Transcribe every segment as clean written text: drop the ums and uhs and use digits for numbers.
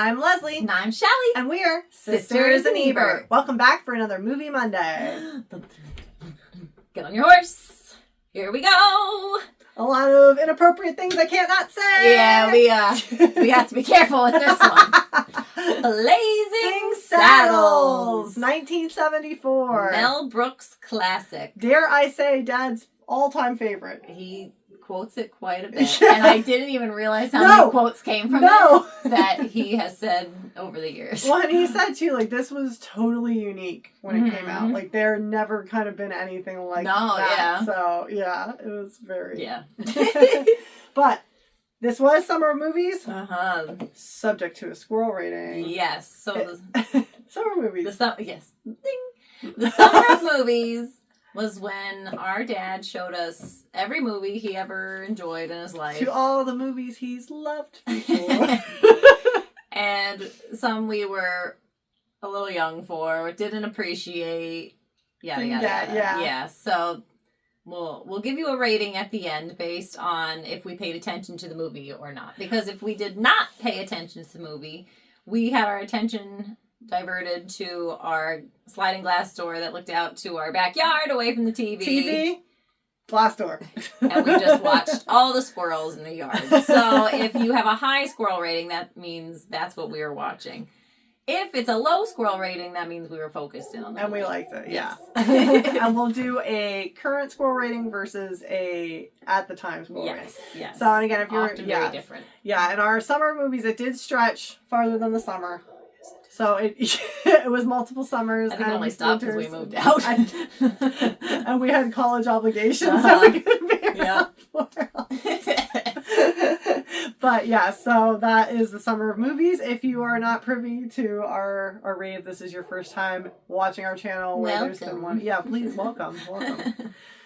I'm Leslie. And I'm Shelly. And we are Sisters in Ebert. Welcome back for another Movie Monday. Get on your horse. Here we go. A lot of inappropriate things I can't not say. Yeah, we have to be careful with this one. Blazing Saddles. 1974. Mel Brooks classic. Dare I say Dad's all-time favorite. He quotes it quite a bit. And I didn't even realize how many quotes came from it that he has said over the years. Well, and he said too, like, this was totally unique when it came out. Like, there never kind of been anything like that. Yeah. So, yeah, it was very... Yeah. But this was Summer of Movies. Uh-huh. Subject to a squirrel rating. Yes. So Summer movies. Yes. Ding. The Summer of Movies was when our dad showed us every movie he ever enjoyed in his life. To all the movies he's loved before. And some we were a little young for, didn't appreciate, yada, yada, yada. Yeah. So we'll give you a rating at the end based on if we paid attention to the movie or not. Because if we did not pay attention to the movie, we had our attention diverted to our sliding glass door that looked out to our backyard away from the TV. Glass door. And we just watched all the squirrels in the yard. So if you have a high squirrel rating, that means that's what we were watching. If it's a low squirrel rating, that means we were focused in on the movie. We liked it, yes. And we'll do a current squirrel rating versus a at the time squirrel rating. Yes. So, and again, if you're... Often very different. Yeah, in our summer movies, it did stretch farther than the summer. So it was multiple summers. I think it only stopped because we moved out. And we had college obligations, so we couldn't be around for But yeah, so that is the Summer of Movies. If you are not privy to our rave, this is your first time watching our channel. There's been one. Yeah, please, welcome.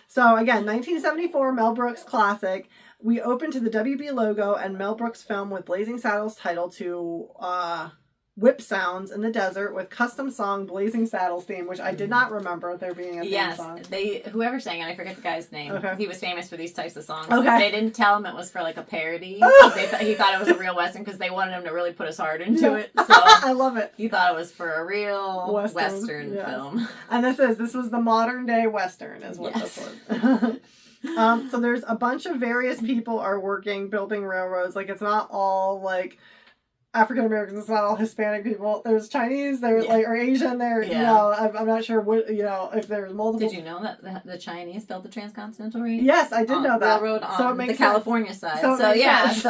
So again, 1974 Mel Brooks classic. We opened to the WB logo and Mel Brooks film with Blazing Saddles title to whip sounds in the desert with custom song Blazing Saddles theme, which I did not remember there being a theme song. Whoever sang it, I forget the guy's name. Okay. He was famous for these types of songs. Okay. They didn't tell him it was for like a parody. He thought it was a real Western because they wanted him to really put his heart into it. So I love it. He thought it was for a real Western film. And this was the modern day Western is what this was. So there's a bunch of various people are working, building railroads. Like, it's not all like African Americans, it's not all Hispanic people. There's Chinese, or Asian. I'm not sure what, if there's multiple. Did you know that the Chinese built the transcontinental railroad? Yes, I did know that. Railroad on the California side. So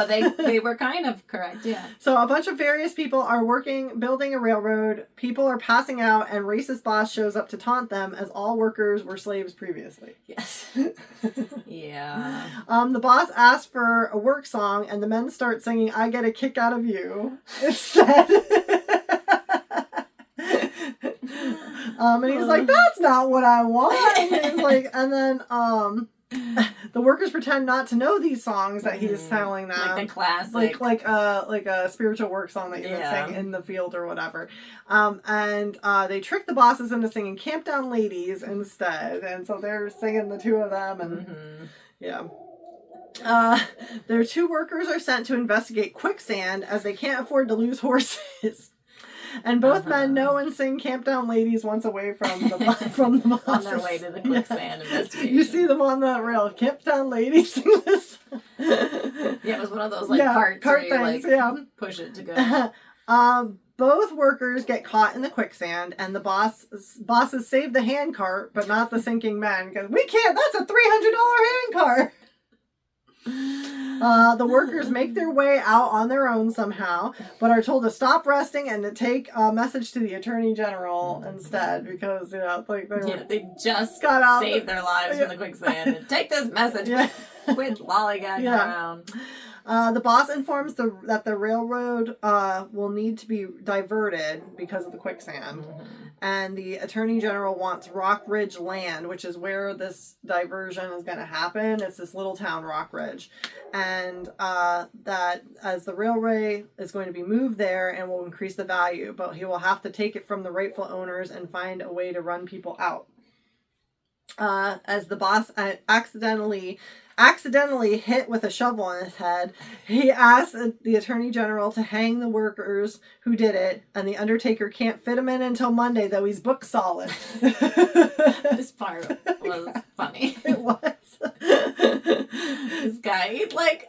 they were kind of correct, yeah. So a bunch of various people are working, building a railroad. People are passing out, and racist boss shows up to taunt them as all workers were slaves previously. Yes. Yeah. The boss asks for a work song, and the men start singing "I Get a Kick Out of You." Instead. And he's like, that's not what I want. And he's like, and then the workers pretend not to know these songs that he's telling them. Like the classic. Like a spiritual work song that you would sing in the field or whatever. And they trick the bosses into singing Camp Down Ladies instead. And so they're singing the two of them and their two workers are sent to investigate quicksand as they can't afford to lose horses. And both men know and sing Camp Down Ladies once away from the bosses. On their way to the quicksand investigation. You see them on the rail. Camp Down Ladies sing this. It was one of those cart things, push it to go. Both workers get caught in the quicksand, and the bosses save the hand cart, but not the sinking men, because we can't. That's a $300 hand cart. The workers make their way out on their own somehow, but are told to stop resting and to take a message to the Attorney General instead, because they just got out, saved their lives from the quicksand. And take this message. Quit lollygagging around. The boss informs that the railroad will need to be diverted because of the quicksand. And the Attorney General wants Rock Ridge land, which is where this diversion is going to happen. It's this little town, Rock Ridge. And that as the railway is going to be moved there and will increase the value, but he will have to take it from the rightful owners and find a way to run people out. as the boss accidentally hit with a shovel on his head, he asks the attorney general to hang the workers who did it, and the undertaker can't fit him in until Monday, though he's booked solid. This part was funny. It was. This guy, he's like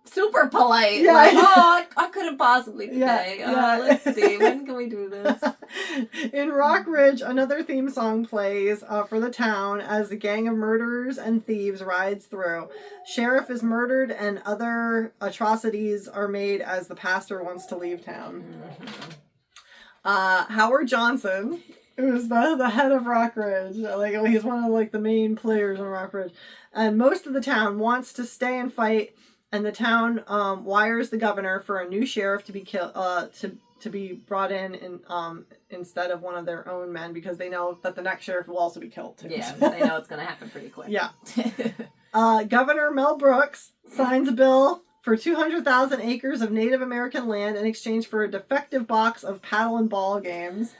super polite. Yeah. Like, I couldn't possibly today. Yeah. Let's see, when can we do this? In Rock Ridge, another theme song plays for the town as the gang of murderers and thieves rides through. Sheriff is murdered and other atrocities are made as the pastor wants to leave town. Howard Johnson, who's the head of Rock Ridge, he's one of the main players in Rock Ridge, and most of the town wants to stay and fight. And the town wires the governor for a new sheriff to be to be brought in instead of one of their own men, because they know that the next sheriff will also be killed too. Yeah, they know it's going to happen pretty quick. Yeah. Governor Mel Brooks signs a bill for 200,000 acres of Native American land in exchange for a defective box of paddle and ball games.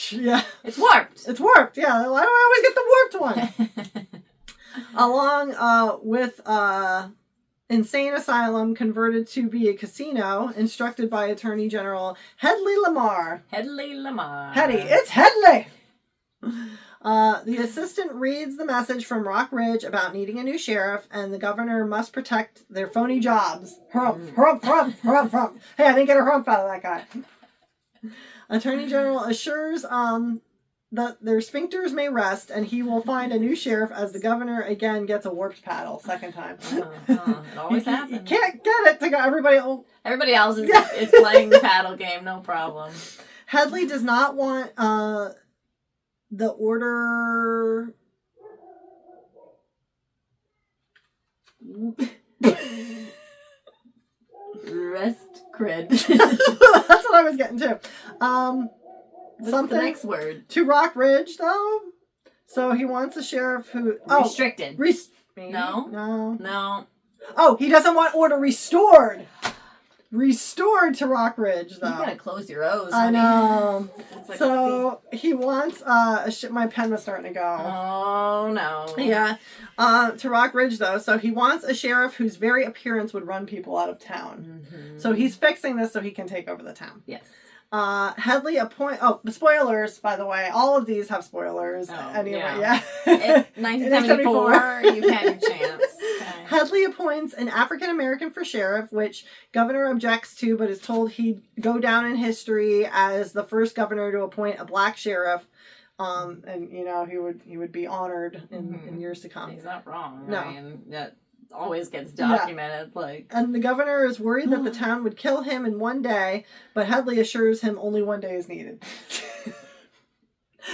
Yeah. It's warped. It's warped, yeah. Why do I always get the warped one? Along with Insane Asylum converted to be a casino, instructed by Attorney General Hedley Lamar. Hedley. It's Hedley! The assistant reads the message from Rock Ridge about needing a new sheriff, and the governor must protect their phony jobs. Harumph, harumph, harumph, harumph, harumph. Hey, I didn't get a harumph out of that guy. Attorney General assures that their sphincters may rest, and he will find a new sheriff as the governor again gets a warped paddle, second time. It always happens. You can't get it to go. Everybody else is playing the paddle game, no problem. Hedley does not want the order... Rest cred. That's what I was getting to. What's the next word? To Rock Ridge, though. So he wants a sheriff who... Restricted. No. Oh, he doesn't want order restored. Restored to Rock Ridge, though. You gotta close your O's. I know. So he wants my pen was starting to go. Oh no. Yeah. To Rock Ridge, though. So he wants a sheriff whose very appearance would run people out of town. Mm-hmm. So he's fixing this so he can take over the town. Yes. Hedley spoilers, by the way. All of these have spoilers. Anyway, yeah. 1974, you've had your chance. Okay. Hedley appoints an African American for sheriff, which governor objects to, but is told he'd go down in history as the first governor to appoint a black sheriff. And he would be honored in years to come. He's not wrong. No. I mean, that always gets documented. Yeah. And the governor is worried that the town would kill him in one day, but Hedley assures him only one day is needed.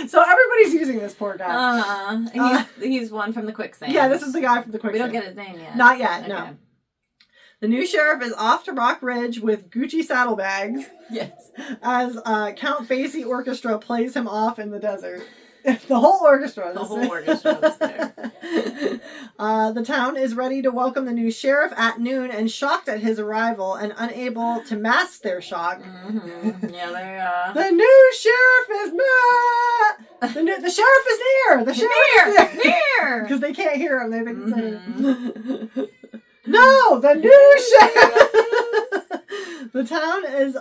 So everybody's using this poor guy. He's one from the quicksand. Yeah, this is the guy from the quicksand. We don't get his name yet. Not yet, okay. No. The new sheriff is off to Rock Ridge with Gucci saddlebags. Yes. As Count Basie Orchestra plays him off in the desert. The whole orchestra. The whole orchestra was there. The town is ready to welcome the new sheriff at noon and shocked at his arrival and unable to mask their shock. Mm-hmm. Yeah, they are. The new sheriff is near. The sheriff is near. The sheriff is near. Because they can't hear him. They think it's No, the new sheriff. The town is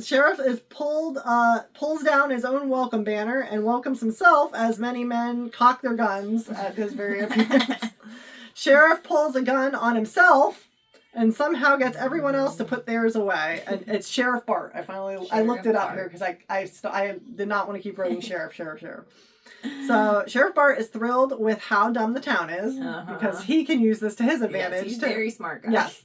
sheriff is pulls down his own welcome banner and welcomes himself as many men cock their guns at his very appearance. Sheriff pulls a gun on himself and somehow gets everyone else to put theirs away. And it's Sheriff Bart. I looked it up here because I did not want to keep writing sheriff. So Sheriff Bart is thrilled with how dumb the town is because he can use this to his advantage. Yes, he's too. Very smart guy. Yes.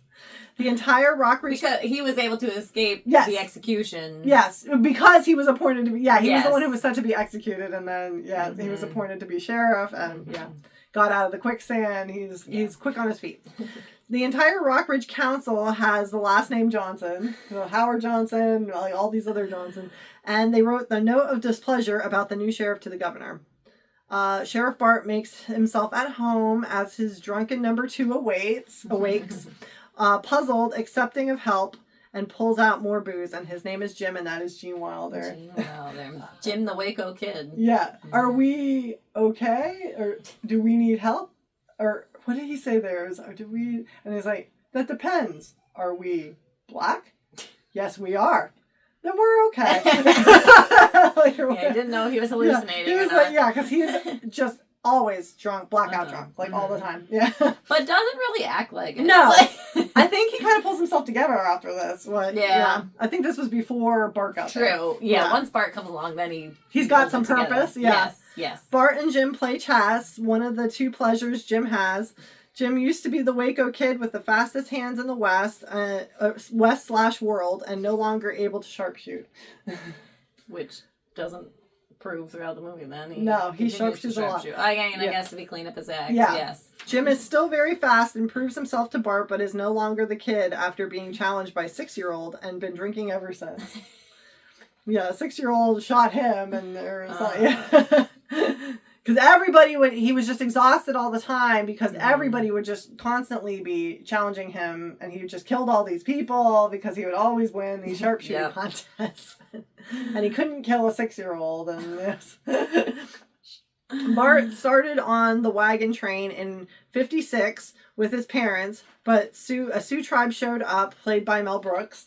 The entire Rock Ridge... Because he was able to escape the execution. Yes, because he was appointed to be... Yeah, he was the one who was set to be executed, and then, he was appointed to be sheriff, and, got out of the quicksand. He's quick on his feet. The entire Rock Ridge Council has the last name Johnson. Howard Johnson, all these other Johnson. And they wrote the note of displeasure about the new sheriff to the governor. Sheriff Bart makes himself at home as his drunken number 2 awakes. Puzzled, accepting of help, and pulls out more booze, and his name is Jim, and that is Gene Wilder. Jim the Waco Kid. Yeah. Are we okay? Or do we need help? Or what did he say there? Or do we... And he's like, that depends. Are we black? Yes, we are. Then we're okay. I didn't know he was hallucinating. Yeah, he was like, because he's just always drunk, blackout drunk, like all the time. Yeah. But doesn't really act like it. No. I think he kind of pulls himself together after this. Yeah. I think this was before Bart got there. True. Yeah. Once Bart comes along, then he's got some purpose. Yeah. Yes. Bart and Jim play chess, one of the two pleasures Jim has. Jim used to be the Waco Kid with the fastest hands in the West/world, and no longer able to sharpshoot. Which doesn't prove throughout the movie then. He sharpshoots a lot. I guess if he cleaned up his act. Yeah. Yes. Jim is still very fast and proves himself to Bart, but is no longer the kid after being challenged by a 6-year-old and been drinking ever since. Yeah, a 6-year-old shot him, and there's because everybody he was just exhausted all the time because everybody would just constantly be challenging him, and he just killed all these people because he would always win these sharpshooting contests. And he couldn't kill a 6-year-old. And Bart started on the wagon train in 1956 with his parents, but a Sioux tribe showed up, played by Mel Brooks,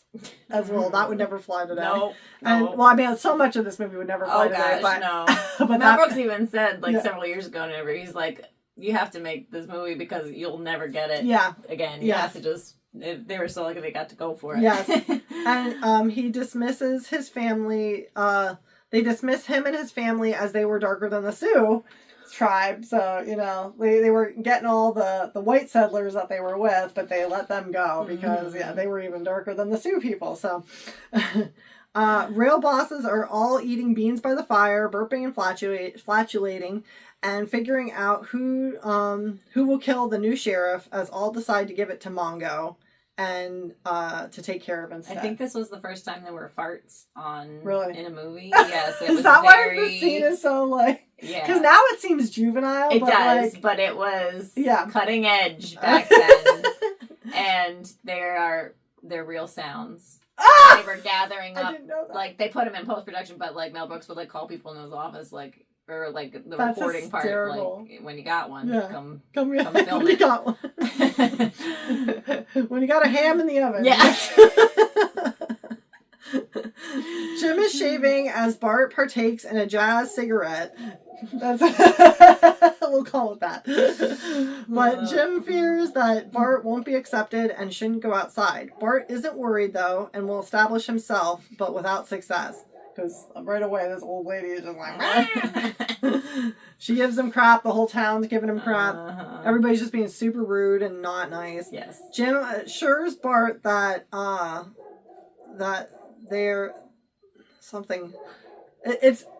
as well. That would never fly today. No. And so much of this movie would never fly today. But Mel Brooks even said several years ago, he's like, you have to make this movie because you'll never get it again. You have to just. They were so lucky they got to go for it. Yes. And he dismisses his family. They dismiss him and his family as they were darker than the Sioux tribe. So, they were getting all the white settlers that they were with, but they let them go because, they were even darker than the Sioux people. So, rail bosses are all eating beans by the fire, burping and flatulating, and figuring out who will kill the new sheriff, as all decide to give it to Mongo and to take care of instead. I think this was the first time there were farts in a movie. Yes, it was. Is that why the scene is so because now it seems juvenile. It does, but it was cutting edge back then, and they're real sounds. They were gathering up. I didn't know that. They put them in post production, but Mel Brooks would call people in his office or the That's recording hysterical. Part, when you got one, come film when you got one. When you got a ham in the oven. Yeah. Jim is shaving as Bart partakes in a jazz cigarette. We'll call it that. But Jim fears that Bart won't be accepted and shouldn't go outside. Bart isn't worried though, and will establish himself, but without success. Because right away, this old lady is just like, she gives him crap. The whole town's giving him crap. Everybody's just being super rude and not nice. Yes. Jim assures Bart that they're something.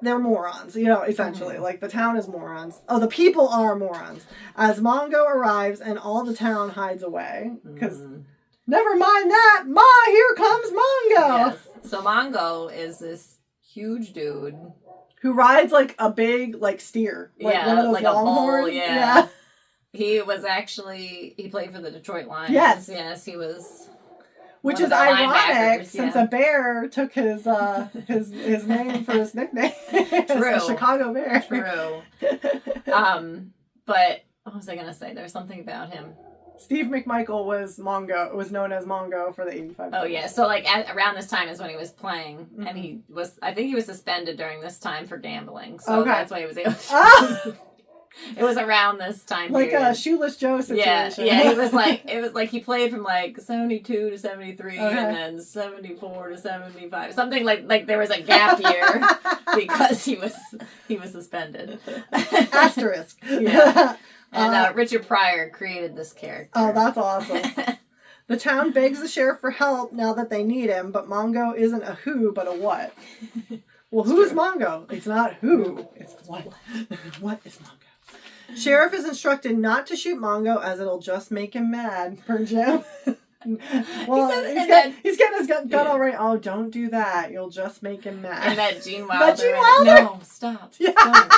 They're morons, essentially. The town is morons. Oh, the people are morons. As Mongo arrives and all the town hides away. Because, never mind that, Ma, here comes Mongo! Yes. So Mongo is this huge dude who rides a big steer, one of those longhorns. Yeah. He was he played for the Detroit Lions. Yes, he was. Which is ironic since a bear took his name for his nickname. True. A Chicago Bear. True. But what was I gonna say? There was something about him. Steve McMichael was known as Mongo for the 85. Oh yeah, so around this time is when he was playing, and I think he was suspended during this time for gambling, so that's why he was able to. It was around this time period. A Shoeless Joe situation. Yeah, it was he played from 72 to 73 and then 74 to 75. Something there was a gap year because he was suspended. Asterisk. Yeah. And Richard Pryor created this character. Oh, that's awesome. The town begs the sheriff for help now that they need him, but Mongo isn't a who, but a what. Well, who's Mongo? It's not who, it's what. What is Mongo? Sheriff is instructed not to shoot Mongo as it'll just make him mad, per Jim. Well, he's getting his gun all right. Oh, don't do that. You'll just make him mad. And that Gene Wilder. No, stop. Yeah. Don't.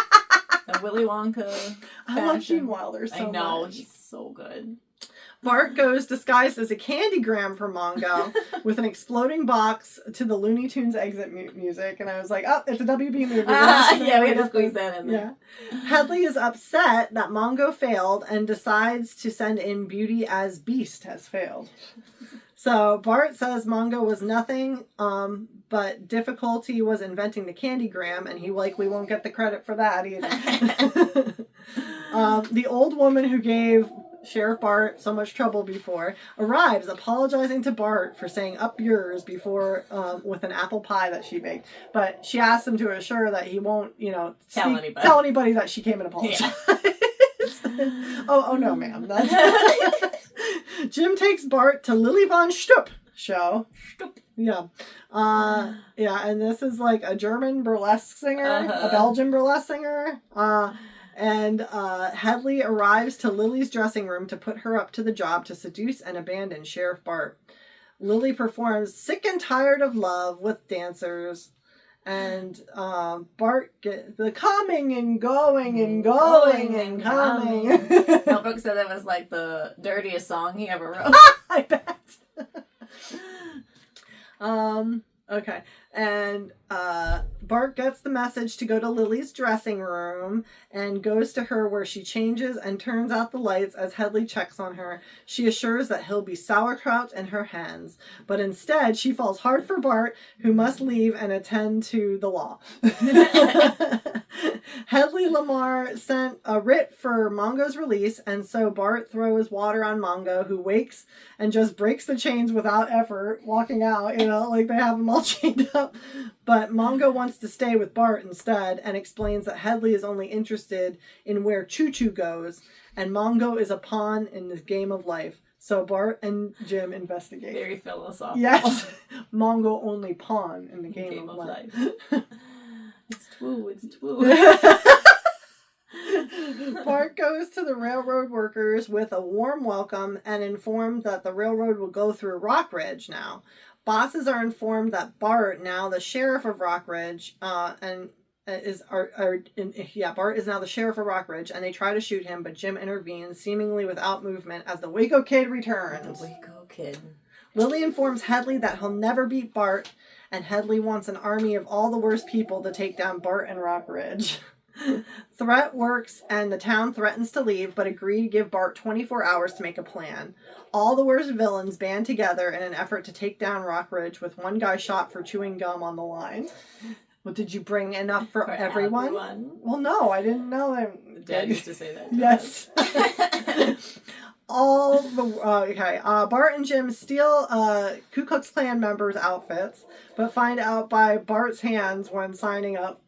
The Willy Wonka. I love Gene Wilder so much. I know, he's so good. Bart goes disguised as a candygram for Mongo with an exploding box to the Looney Tunes exit music. And I was like, oh, it's a WB movie. Yeah, we had to squeeze that in there. Yeah. Headley is upset that Mongo failed and decides to send in Beauty as Beast has failed. So Bart says Mongo was nothing, but difficulty was inventing the candygram, and he likely won't get the credit for that either. The old woman who gave Sheriff Bart so much trouble before arrives, apologizing to Bart for saying "up yours" before with an apple pie that she baked. But she asks him to assure that he won't, tell anybody that she came and apologized. Yeah. oh no, ma'am. Jim takes Bart to Lily Von Stupp show. Stupp. Yeah. And this is like a German burlesque singer, a Belgian burlesque singer. And Headley arrives to Lily's dressing room to put her up to the job to seduce and abandon Sheriff Bart. Lily performs Sick and Tired of Love with dancers. And Bart gets the coming and going and going and coming. Mel Brooks said that was like the dirtiest song he ever wrote. I bet. Okay. And Bart gets the message to go to Lily's dressing room and goes to her where she changes and turns out the lights as Headley checks on her. She assures that he'll be sauerkraut in her hands. But instead, she falls hard for Bart, who must leave and attend to the law. Headley Lamar sent a writ for Mongo's release, and so Bart throws water on Mongo, who wakes and just breaks the chains without effort, walking out, like they have him all chained up. But Mongo wants to stay with Bart instead and explains that Headley is only interested in where Twue goes, and Mongo is a pawn in this game of life. So Bart and Jim investigate. Very philosophical. Yes. Mongo only pawn in the game of life. It's twue. Bart goes to the railroad workers with a warm welcome and informed that the railroad will go through Rock Ridge now. Bosses are informed that Bart, now the sheriff of Rock Ridge, Bart is now the sheriff of Rock Ridge, and they try to shoot him, but Jim intervenes, seemingly without movement, as the Waco Kid returns. The Waco Kid. Lily informs Headley that he'll never beat Bart, and Headley wants an army of all the worst people to take down Bart and Rock Ridge. Threat works, and the town threatens to leave, but agree to give Bart 24 hours to make a plan. All the worst villains band together in an effort to take down Rock Ridge, with one guy shot for chewing gum on the line. Well, did you bring enough for everyone? Well, no, I didn't know that. Dad used to say that. Yes. Bart and Jim steal Ku Klux Klan members' outfits, but find out by Bart's hands when signing up.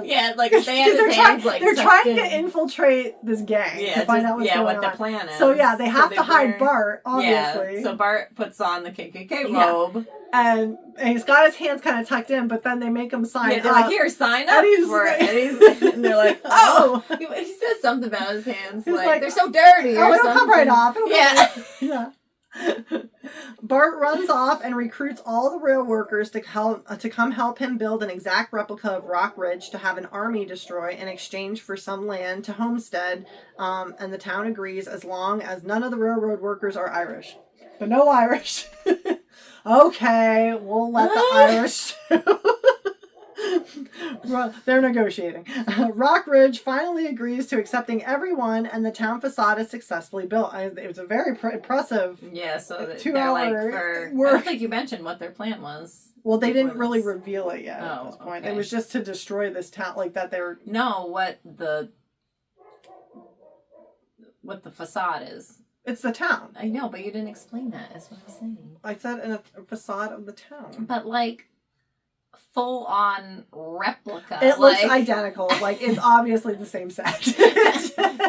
Yeah, like they had his hands they're trying to infiltrate this gang to find out what's going on. What the plan is. So yeah, they have to hide Bart, obviously. Yeah, so Bart puts on the KKK robe. And he's got his hands kind of tucked in, but then they make him sign up. They're like, here, sign up for it. And they're like, oh! He says something about his hands. Like, they're so dirty or it'll come right off. Yeah. Bart runs off and recruits all the rail workers to come help him build an exact replica of Rock Ridge to have an army destroy in exchange for some land to homestead, and the town agrees as long as none of the railroad workers are Irish. But no Irish. Okay, we'll let the Irish... They're negotiating. Rock Ridge finally agrees to accepting everyone, and the town facade is successfully built. It was a very impressive 2 hour work. I don't think you mentioned what their plan was. Well, they didn't really reveal it yet at this point. Okay. It was just to destroy this town, like that they were... No, what the facade is. It's the town. I know, but you didn't explain that, is what I'm saying. I said in a facade of the town. But like... full-on replica. It looks identical. Like, it's obviously the same set.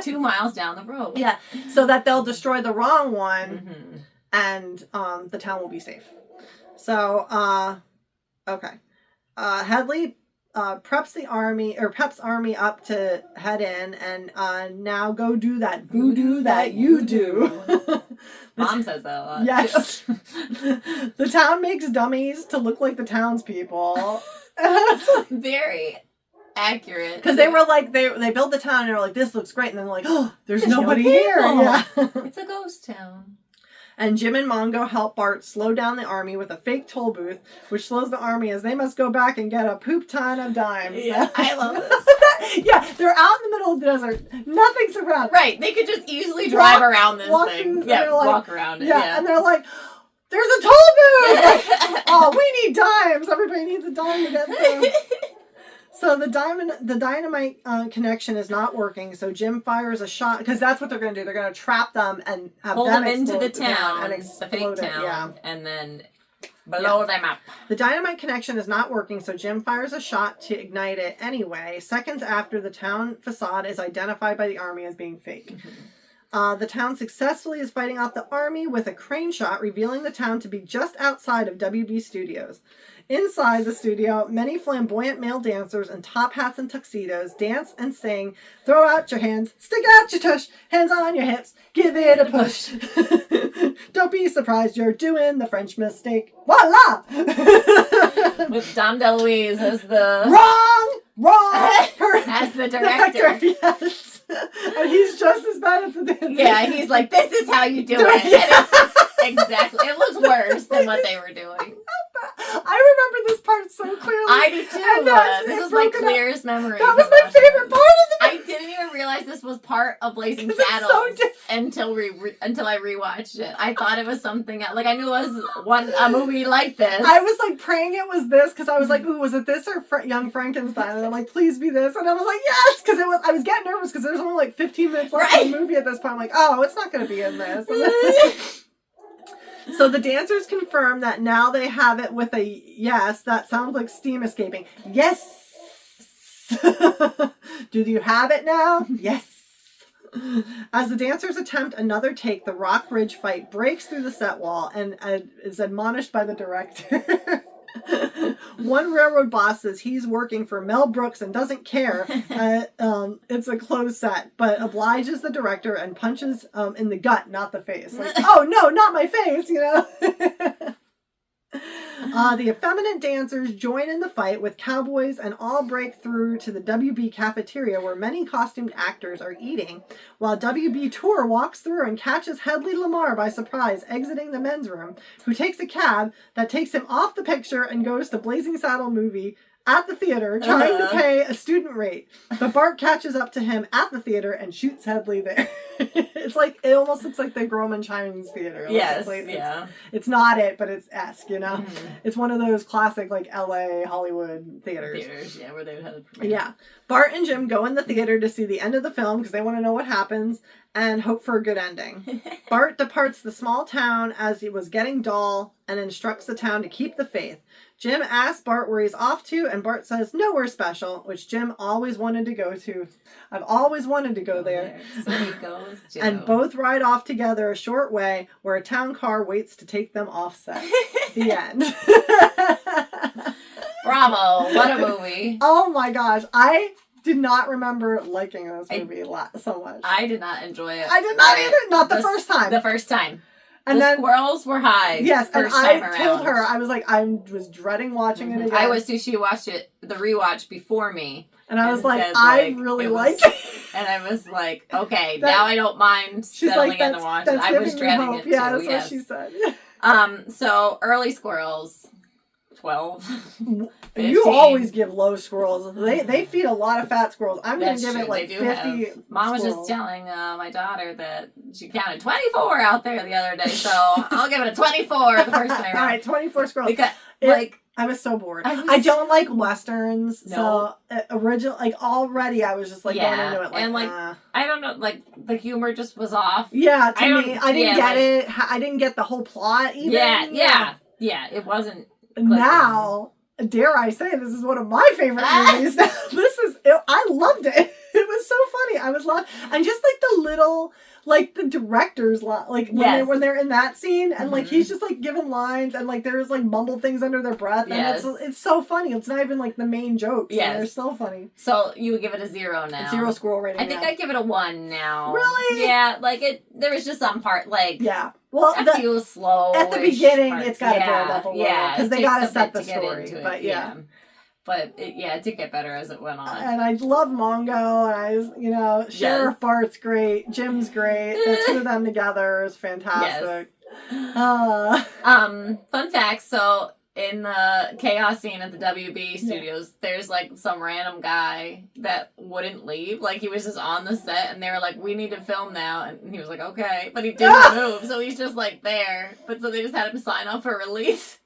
2 miles down the road. Yeah. So that they'll destroy the wrong one, and the town will be safe. So, okay. Headley preps army up to head in, and now go do that voodoo that you do. Mom says that a lot. Yes. The town makes dummies to look like the townspeople. Very accurate. Because they were like, they built the town and they were like, this looks great. And then they're like, oh, there's nobody here. Yeah. It's a ghost town. And Jim and Mongo help Bart slow down the army with a fake toll booth, which slows the army as they must go back and get a poop ton of dimes. Yeah, I love this. Yeah, they're out in the middle of the desert. Nothing's around. Right, they could just easily drive around this thing. Yeah, walk around it. Yeah, and they're like, there's a toll booth! Like, oh, we need dimes. Everybody needs a dime to get through. So the dynamite connection is not working. So Jim fires a shot because that's what they're going to do. They're going to trap them and have pull them into the town, and the fake town, and then blow them up. The dynamite connection is not working, so Jim fires a shot to ignite it anyway. Seconds after, the town facade is identified by the army as being fake. The town successfully is fighting off the army with a crane shot, revealing the town to be just outside of WB Studios. Inside the studio, many flamboyant male dancers in top hats and tuxedos dance and sing, throw out your hands, stick out your tush, hands on your hips, give it a push. Don't be surprised you're doing the French mistake. Voila! With Dom DeLuise as the... Wrong! As the director. Yes. And he's just as bad as the dancer. Yeah, he's like, this is how you do it. And exactly. It looks worse than what they were doing. I remember this part so clearly. I do too. This is my clearest memory. That was my favorite part of the movie. I didn't even realize this was part of Blazing Saddles until I rewatched it. I thought it was something else. Like I knew it was a movie like this. I was like praying it was this because I was like, ooh, was it this or Young Frankenstein? And I'm like, please be this. And I was like, yes, because I was getting nervous because there's only like 15 minutes left in the movie at this point. I'm like, oh, it's not going to be in this. So the dancers confirm that now they have it with a yes. That sounds like steam escaping. Yes. Do you have it now? Yes. As the dancers attempt another take, the rock bridge fight breaks through the set wall and is admonished by the director. One railroad boss says he's working for Mel Brooks and doesn't care. It's a closed set, but obliges the director and punches in the gut, not the face. Like, oh no, not my face, you know. The effeminate dancers join in the fight with cowboys and all break through to the WB cafeteria where many costumed actors are eating, while WB Tour walks through and catches Hedley Lamar by surprise exiting the men's room, who takes a cab that takes him off the picture and goes to Blazing Saddle movie at the theater trying to pay a student rate. But Bart catches up to him at the theater and shoots Hedley there. It's like, it almost looks like the Grauman Chinese Theater. Like, yes, it's not it, but it's esque, you know? Mm-hmm. It's one of those classic, like, LA, Hollywood theaters. Yeah, where they would have the premiere. Yeah. Bart and Jim go in the theater to see the end of the film because they want to know what happens and hope for a good ending. Bart departs the small town as he was getting dull and instructs the town to keep the faith. Jim asks Bart where he's off to, and Bart says nowhere special, which Jim always wanted to go to. I've always wanted to go there. So he goes to. And both ride off together a short way where a town car waits to take them off set. The end. Bravo. What a movie. Oh my gosh. I did not remember liking this movie so much. I did not enjoy it. I did not either. Not the first time. The first time. And the squirrels were high. Yes, and I told her, I was like, I was dreading watching it again. I was too. She watched it, the rewatch before me. And I was like, I really liked it. And I was like, okay, now I don't mind settling in to watch it. I was dreading it too. Yeah, that's what she said. So early squirrels, 12, 15. You always give low squirrels. They feed a lot of fat squirrels. I'm going to give it like 50. Mom was just telling my daughter that she counted 24 out there the other day, so I'll give it a 24 the first time around. All right, 24 squirrels. Because, I was so bored. I don't like westerns, so already I was just like going into it like, and like I don't know, like the humor just was off. Yeah, to me, I didn't get it. I didn't get the whole plot even. Yeah, it wasn't. Now, dare I say, this is one of my favorite movies. I loved it. It was so funny. I was laughing, and just like the little. Like the director's like when they're in that scene and like he's just like giving lines and like there's like mumble things under their breath and it's so funny. It's not even like the main jokes. Yeah, they're so funny. So you would give it a 0 now. 0 squirrel rating. I think I'd give it a 1 now. Really? Yeah, like there was just some part like well a few slow at the beginning parts. It's got to build up a little because they got to set the story. But But it did get better as it went on. And I love Mongo. And Sheriff Bart's great. Jim's great. The two of them together is fantastic. Fun fact, so in the chaos scene at the WB studios, there's like some random guy that wouldn't leave. Like he was just on the set and they were like, we need to film now. And he was like, okay. But he didn't move. So he's just like there. But so they just had him sign off for release.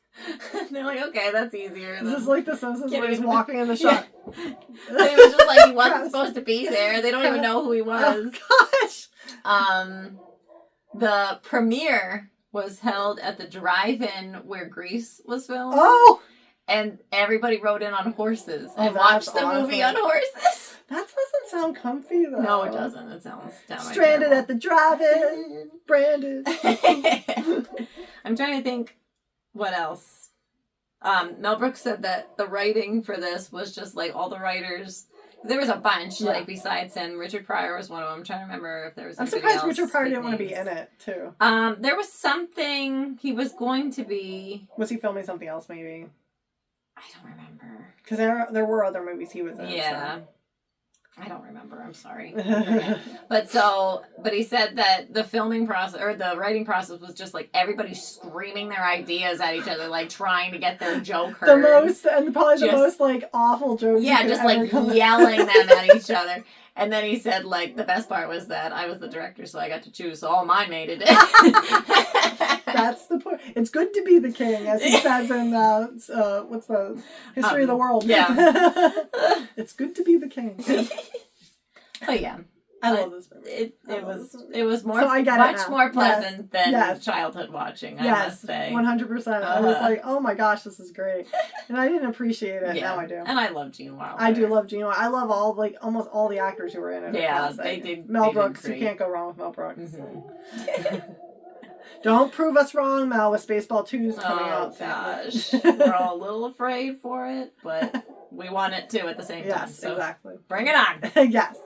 They're like, okay, that's easier. This is like the Simpsons where he's walking in the shot. But it was just like he wasn't supposed to be there. They don't even know who he was. Oh, gosh. The premiere was held at the drive-in where Grease was filmed. Oh! And everybody rode in on horses and watched the movie on horses. That doesn't sound comfy, though. No, it doesn't. It sounds downright stranded at the drive-in. Branded. I'm trying to think what else. Mel Brooks said that the writing for this was just like all the writers... There was a bunch, like, besides him. Richard Pryor was one of them. I'm trying to remember if there was anybody else. I'm surprised Richard Pryor didn't want to be in it, too. There was something he was going to be... Was he filming something else, maybe? I don't remember. Because there were other movies he was in. Yeah. So. I don't remember. I'm sorry. But he said that the filming process, or the writing process was just, like, everybody screaming their ideas at each other, like, trying to get their joke heard. The most, like, awful joke. Yeah, just, like, yelling them at each other. And then he said, like, the best part was that I was the director, so I got to choose, so all mine made it. That's the point. It's good to be the king, as he says in, what's the History of the World? Yeah. It's good to be the king. But yeah. I love this movie. It was more much more pleasant than childhood watching, I must say. 100%. I was like, oh my gosh, this is great. And I didn't appreciate it. Now I do. And I love Gene Wilder. I do love Gene Wilder. I love almost all the actors who were in it. Yeah, they did. Mel Brooks, you can't go wrong with Mel Brooks. Mm-hmm. Don't prove us wrong, Mel, with Spaceball 2's coming out. Oh, gosh. We're all a little afraid for it, but we want it too at the same time. Yes, so exactly. Bring it on. Yes.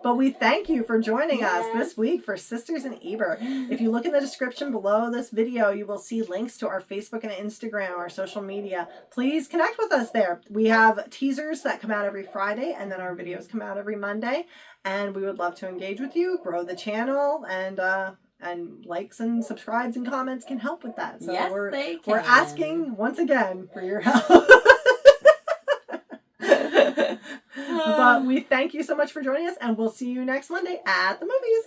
But we thank you for joining us this week for Sisters in Ebert. If you look in the description below this video, you will see links to our Facebook and Instagram, our social media. Please connect with us there. We have teasers that come out every Friday, and then our videos come out every Monday. And we would love to engage with you, grow the channel, and likes and subscribes and comments can help with that. So yes, they can. We're asking once again for your help. But we thank you so much for joining us, and we'll see you next Monday at the movies.